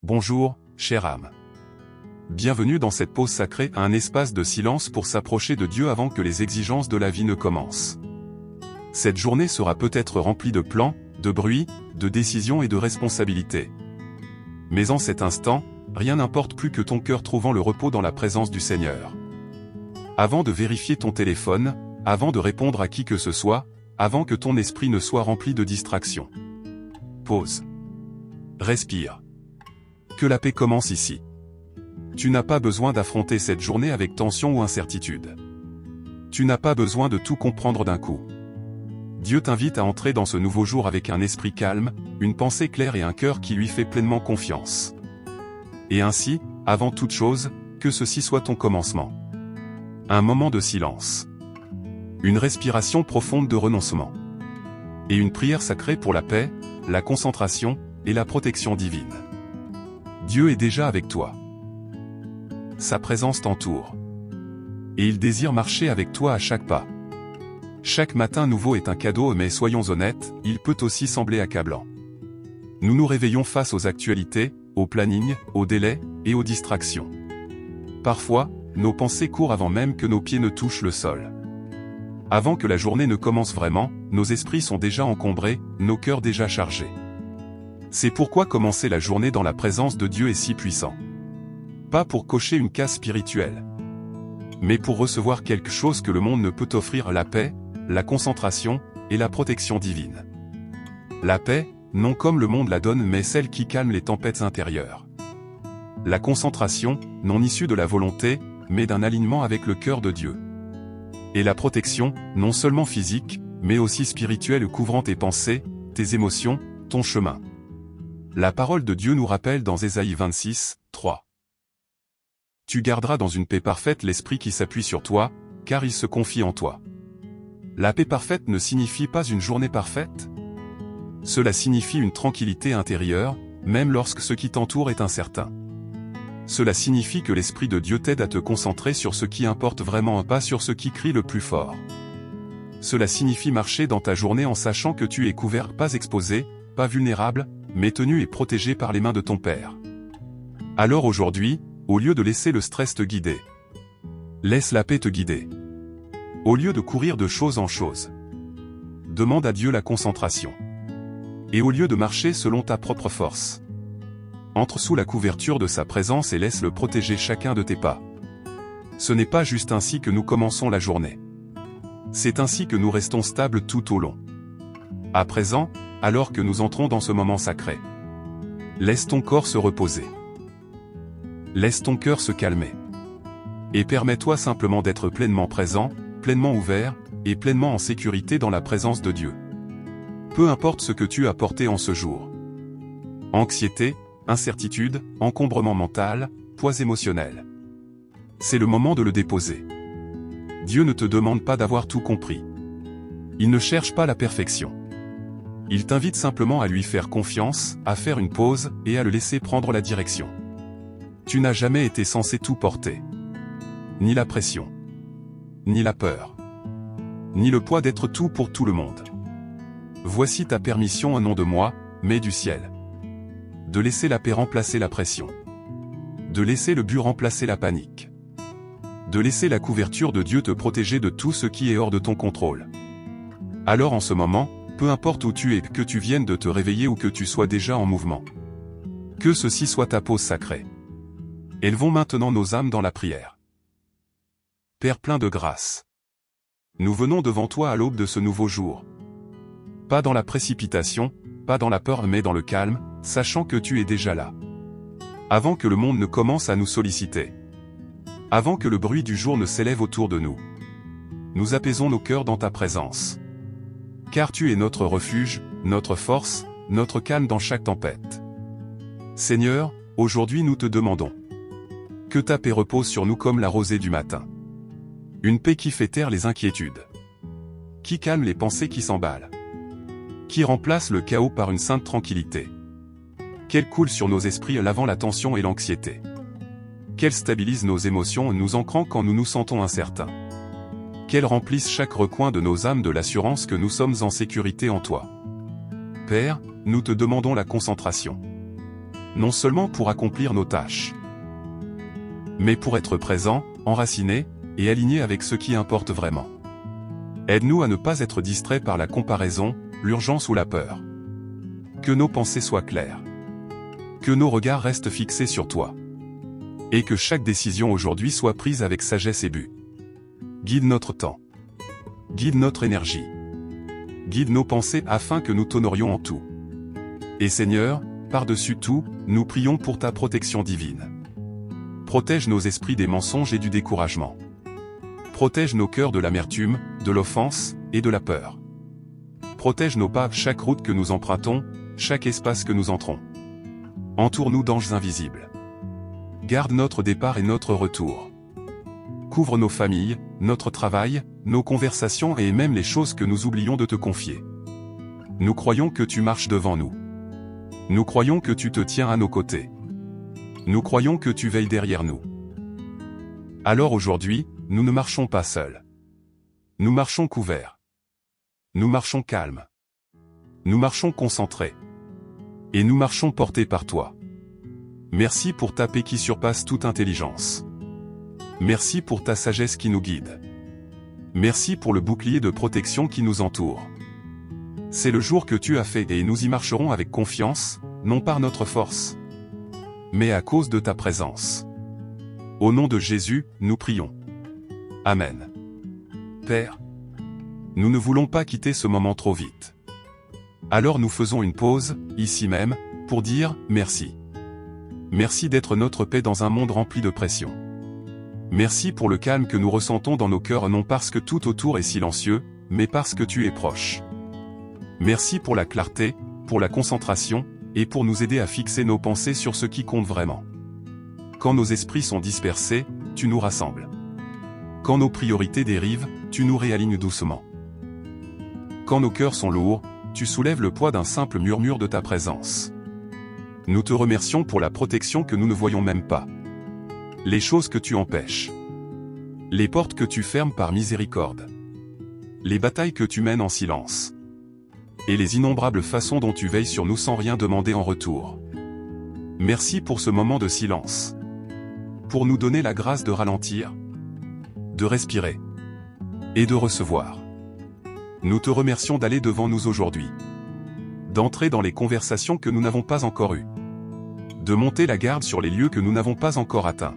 Bonjour, chère âme. Bienvenue dans cette pause sacrée, un espace de silence pour s'approcher de Dieu avant que les exigences de la vie ne commencent. Cette journée sera peut-être remplie de plans, de bruit, de décisions et de responsabilités. Mais en cet instant, rien n'importe plus que ton cœur trouvant le repos dans la présence du Seigneur. Avant de vérifier ton téléphone, avant de répondre à qui que ce soit, avant que ton esprit ne soit rempli de distractions. Pause. Respire. Que la paix commence ici. Tu n'as pas besoin d'affronter cette journée avec tension ou incertitude. Tu n'as pas besoin de tout comprendre d'un coup. Dieu t'invite à entrer dans ce nouveau jour avec un esprit calme, une pensée claire et un cœur qui lui fait pleinement confiance. Et ainsi, avant toute chose, que ceci soit ton commencement. Un moment de silence. Une respiration profonde de renoncement. Et une prière sacrée pour la paix, la concentration et la protection divine. Dieu est déjà avec toi. Sa présence t'entoure. Et il désire marcher avec toi à chaque pas. Chaque matin nouveau est un cadeau, mais soyons honnêtes, il peut aussi sembler accablant. Nous nous réveillons face aux actualités, au planning, aux délais et aux distractions. Parfois, nos pensées courent avant même que nos pieds ne touchent le sol. Avant que la journée ne commence vraiment, nos esprits sont déjà encombrés, nos cœurs déjà chargés. C'est pourquoi commencer la journée dans la présence de Dieu est si puissant. Pas pour cocher une case spirituelle, mais pour recevoir quelque chose que le monde ne peut offrir: la paix, la concentration et la protection divine. La paix, non comme le monde la donne, mais celle qui calme les tempêtes intérieures. La concentration, non issue de la volonté, mais d'un alignement avec le cœur de Dieu. Et la protection, non seulement physique, mais aussi spirituelle, couvrant tes pensées, tes émotions, ton chemin. La parole de Dieu nous rappelle dans Ésaïe 26, 3. Tu garderas dans une paix parfaite l'esprit qui s'appuie sur toi, car il se confie en toi. La paix parfaite ne signifie pas une journée parfaite. Cela signifie une tranquillité intérieure, même lorsque ce qui t'entoure est incertain. Cela signifie que l'Esprit de Dieu t'aide à te concentrer sur ce qui importe vraiment, pas sur ce qui crie le plus fort. Cela signifie marcher dans ta journée en sachant que tu es couvert, pas exposé, pas vulnérable, mais tenu et protégé par les mains de ton Père. Alors aujourd'hui, au lieu de laisser le stress te guider, laisse la paix te guider. Au lieu de courir de chose en chose, demande à Dieu la concentration. Et au lieu de marcher selon ta propre force, entre sous la couverture de sa présence et laisse-le protéger chacun de tes pas. Ce n'est pas juste ainsi que nous commençons la journée. C'est ainsi que nous restons stables tout au long. À présent, alors que nous entrons dans ce moment sacré, laisse ton corps se reposer. Laisse ton cœur se calmer. Et permets-toi simplement d'être pleinement présent, pleinement ouvert, et pleinement en sécurité dans la présence de Dieu. Peu importe ce que tu as porté en ce jour. Anxiété, incertitude, encombrement mental, poids émotionnel. C'est le moment de le déposer. Dieu ne te demande pas d'avoir tout compris. Il ne cherche pas la perfection. Il t'invite simplement à lui faire confiance, à faire une pause, et à le laisser prendre la direction. Tu n'as jamais été censé tout porter. Ni la pression. Ni la peur. Ni le poids d'être tout pour tout le monde. Voici ta permission au nom de moi, mais du ciel. De laisser la paix remplacer la pression. De laisser le but remplacer la panique. De laisser la couverture de Dieu te protéger de tout ce qui est hors de ton contrôle. Alors en ce moment, peu importe où tu es, que tu viennes de te réveiller ou que tu sois déjà en mouvement, que ceci soit ta pause sacrée. Élevons maintenant nos âmes dans la prière. Père plein de grâce, nous venons devant toi à l'aube de ce nouveau jour. Pas dans la précipitation, pas dans la peur, mais dans le calme, sachant que tu es déjà là. Avant que le monde ne commence à nous solliciter. Avant que le bruit du jour ne s'élève autour de nous. Nous apaisons nos cœurs dans ta présence. Car tu es notre refuge, notre force, notre calme dans chaque tempête. Seigneur, aujourd'hui nous te demandons que ta paix repose sur nous comme la rosée du matin. Une paix qui fait taire les inquiétudes. Qui calme les pensées qui s'emballent. Qui remplace le chaos par une sainte tranquillité. Qu'elle coule sur nos esprits lavant la tension et l'anxiété. Qu'elle stabilise nos émotions nous ancrant quand nous nous sentons incertains. Qu'elle remplisse chaque recoin de nos âmes de l'assurance que nous sommes en sécurité en toi. Père, nous te demandons la concentration. non seulement pour accomplir nos tâches, mais pour être présents, enracinés, et alignés avec ce qui importe vraiment. Aide-nous à ne pas être distraits par la comparaison, l'urgence ou la peur. Que nos pensées soient claires. Que nos regards restent fixés sur toi. Et que chaque décision aujourd'hui soit prise avec sagesse et but. Guide notre temps. Guide notre énergie. Guide nos pensées afin que nous t'honorions en tout. Et Seigneur, par-dessus tout, nous prions pour ta protection divine. Protège nos esprits des mensonges et du découragement. Protège nos cœurs de l'amertume, de l'offense, et de la peur. Protège nos pas, chaque route que nous empruntons, chaque espace que nous entrons. Entoure-nous d'anges invisibles. Garde notre départ et notre retour. Couvre nos familles, notre travail, nos conversations et même les choses que nous oublions de te confier. Nous croyons que tu marches devant nous. Nous croyons que tu te tiens à nos côtés. Nous croyons que tu veilles derrière nous. Alors aujourd'hui, nous ne marchons pas seuls. Nous marchons couverts. Nous marchons calmes. Nous marchons concentrés. Et nous marchons portés par toi. Merci pour ta paix qui surpasse toute intelligence. Merci pour ta sagesse qui nous guide. Merci pour le bouclier de protection qui nous entoure. C'est le jour que tu as fait et nous y marcherons avec confiance, non par notre force, mais à cause de ta présence. Au nom de Jésus, nous prions. Amen. Père, nous ne voulons pas quitter ce moment trop vite. Alors nous faisons une pause, ici même, pour dire merci. Merci d'être notre paix dans un monde rempli de pression. Merci pour le calme que nous ressentons dans nos cœurs non parce que tout autour est silencieux, mais parce que tu es proche. Merci pour la clarté, pour la concentration, et pour nous aider à fixer nos pensées sur ce qui compte vraiment. Quand nos esprits sont dispersés, tu nous rassembles. Quand nos priorités dérivent, tu nous réalignes doucement. Quand nos cœurs sont lourds, tu soulèves le poids d'un simple murmure de ta présence. Nous te remercions pour la protection que nous ne voyons même pas. Les choses que tu empêches. Les portes que tu fermes par miséricorde. Les batailles que tu mènes en silence. Et les innombrables façons dont tu veilles sur nous sans rien demander en retour. Merci pour ce moment de silence. Pour nous donner la grâce de ralentir, de respirer et de recevoir. Nous te remercions d'aller devant nous aujourd'hui. D'entrer dans les conversations que nous n'avons pas encore eues. De monter la garde sur les lieux que nous n'avons pas encore atteints.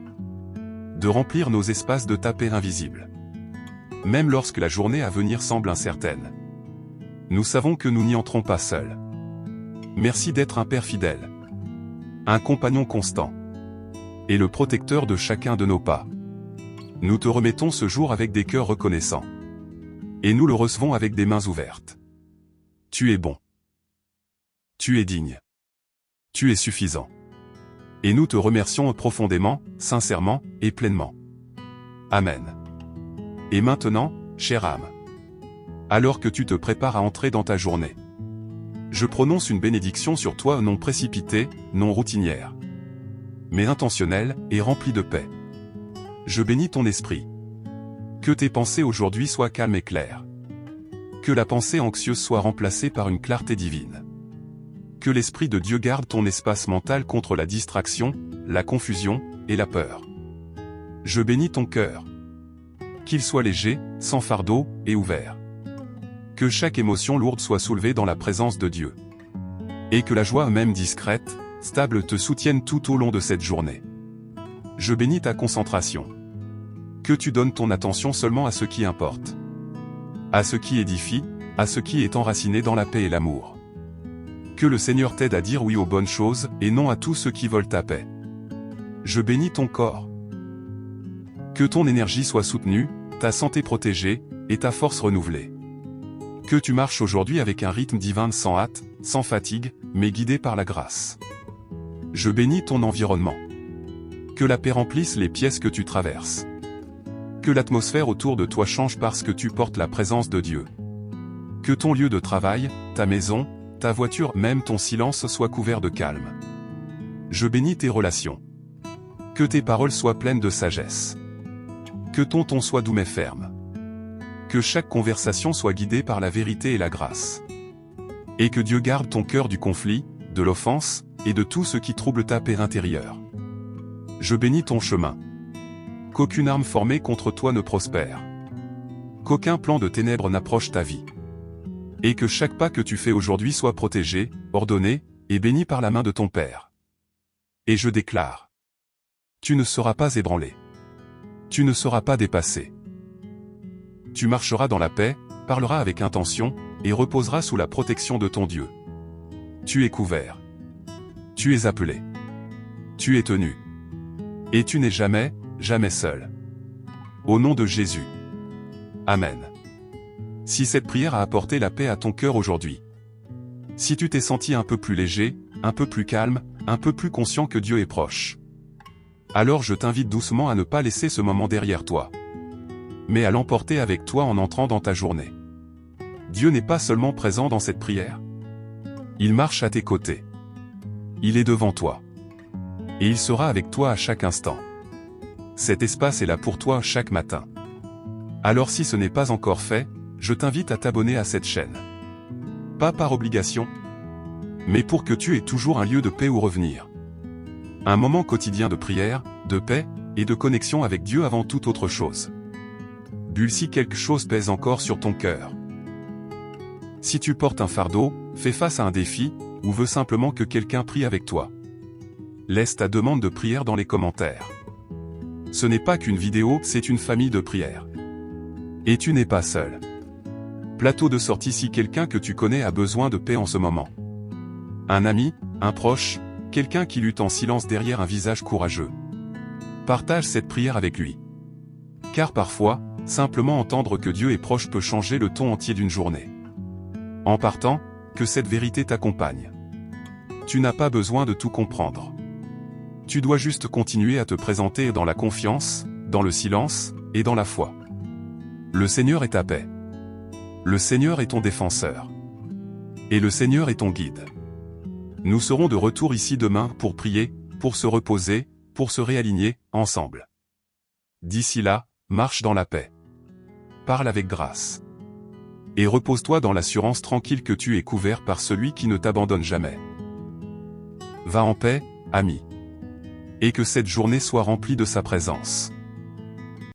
De remplir nos espaces de ta paix invisible. Même lorsque la journée à venir semble incertaine. Nous savons que nous n'y entrons pas seuls. Merci d'être un Père fidèle. Un compagnon constant. Et le protecteur de chacun de nos pas. Nous te remettons ce jour avec des cœurs reconnaissants. Et nous le recevons avec des mains ouvertes. Tu es bon. Tu es digne. Tu es suffisant. Et nous te remercions profondément, sincèrement et pleinement. Amen. Et maintenant, chère âme, alors que tu te prépares à entrer dans ta journée, je prononce une bénédiction sur toi non précipitée, non routinière, mais intentionnelle et remplie de paix. Je bénis ton esprit. Que tes pensées aujourd'hui soient calmes et claires. Que la pensée anxieuse soit remplacée par une clarté divine. Que l'Esprit de Dieu garde ton espace mental contre la distraction, la confusion et la peur. Je bénis ton cœur. Qu'il soit léger, sans fardeau et ouvert. Que chaque émotion lourde soit soulevée dans la présence de Dieu. Et que la joie même discrète, stable te soutienne tout au long de cette journée. Je bénis ta concentration. Que tu donnes ton attention seulement à ce qui importe. À ce qui édifie, à ce qui est enraciné dans la paix et l'amour. Que le Seigneur t'aide à dire oui aux bonnes choses et non à tous ceux qui volent ta paix. Je bénis ton corps. Que ton énergie soit soutenue, ta santé protégée, et ta force renouvelée. Que tu marches aujourd'hui avec un rythme divin sans hâte, sans fatigue, mais guidé par la grâce. Je bénis ton environnement. Que la paix remplisse les pièces que tu traverses. Que l'atmosphère autour de toi change parce que tu portes la présence de Dieu. Que ton lieu de travail, ta maison, ta voiture, même ton silence soit couvert de calme. Je bénis tes relations. Que tes paroles soient pleines de sagesse. Que ton ton soit doux mais ferme. Que chaque conversation soit guidée par la vérité et la grâce. Et que Dieu garde ton cœur du conflit, de l'offense, et de tout ce qui trouble ta paix intérieure. Je bénis ton chemin. Qu'aucune arme formée contre toi ne prospère. Qu'aucun plan de ténèbres n'approche ta vie. Et que chaque pas que tu fais aujourd'hui soit protégé, ordonné, et béni par la main de ton Père. Et je déclare. Tu ne seras pas ébranlé. Tu ne seras pas dépassé. Tu marcheras dans la paix, parleras avec intention, et reposeras sous la protection de ton Dieu. Tu es couvert. Tu es appelé. Tu es tenu. Et tu n'es jamais, jamais seul. Au nom de Jésus. Amen. Si cette prière a apporté la paix à ton cœur aujourd'hui, si tu t'es senti un peu plus léger, un peu plus calme, un peu plus conscient que Dieu est proche, alors je t'invite doucement à ne pas laisser ce moment derrière toi, mais à l'emporter avec toi en entrant dans ta journée. Dieu n'est pas seulement présent dans cette prière. Il marche à tes côtés. Il est devant toi. Et il sera avec toi à chaque instant. Cet espace est là pour toi chaque matin. Alors si ce n'est pas encore fait, je t'invite à t'abonner à cette chaîne. Pas par obligation, mais pour que tu aies toujours un lieu de paix où revenir. Un moment quotidien de prière, de paix, et de connexion avec Dieu avant toute autre chose. Bulle, si quelque chose pèse encore sur ton cœur. Si tu portes un fardeau, fais face à un défi, ou veux simplement que quelqu'un prie avec toi, laisse ta demande de prière dans les commentaires. Ce n'est pas qu'une vidéo, c'est une famille de prière. Et tu n'es pas seul. Plateau de sortie si quelqu'un que tu connais a besoin de paix en ce moment. Un ami, un proche, quelqu'un qui lutte en silence derrière un visage courageux. Partage cette prière avec lui. Car parfois, simplement entendre que Dieu est proche peut changer le ton entier d'une journée. En partant, que cette vérité t'accompagne. Tu n'as pas besoin de tout comprendre. Tu dois juste continuer à te présenter dans la confiance, dans le silence, et dans la foi. Le Seigneur est ta paix. Le Seigneur est ton défenseur. Et le Seigneur est ton guide. Nous serons de retour ici demain pour prier, pour se reposer, pour se réaligner, ensemble. D'ici là, marche dans la paix. Parle avec grâce. Et repose-toi dans l'assurance tranquille que tu es couvert par celui qui ne t'abandonne jamais. Va en paix, ami. Et que cette journée soit remplie de sa présence.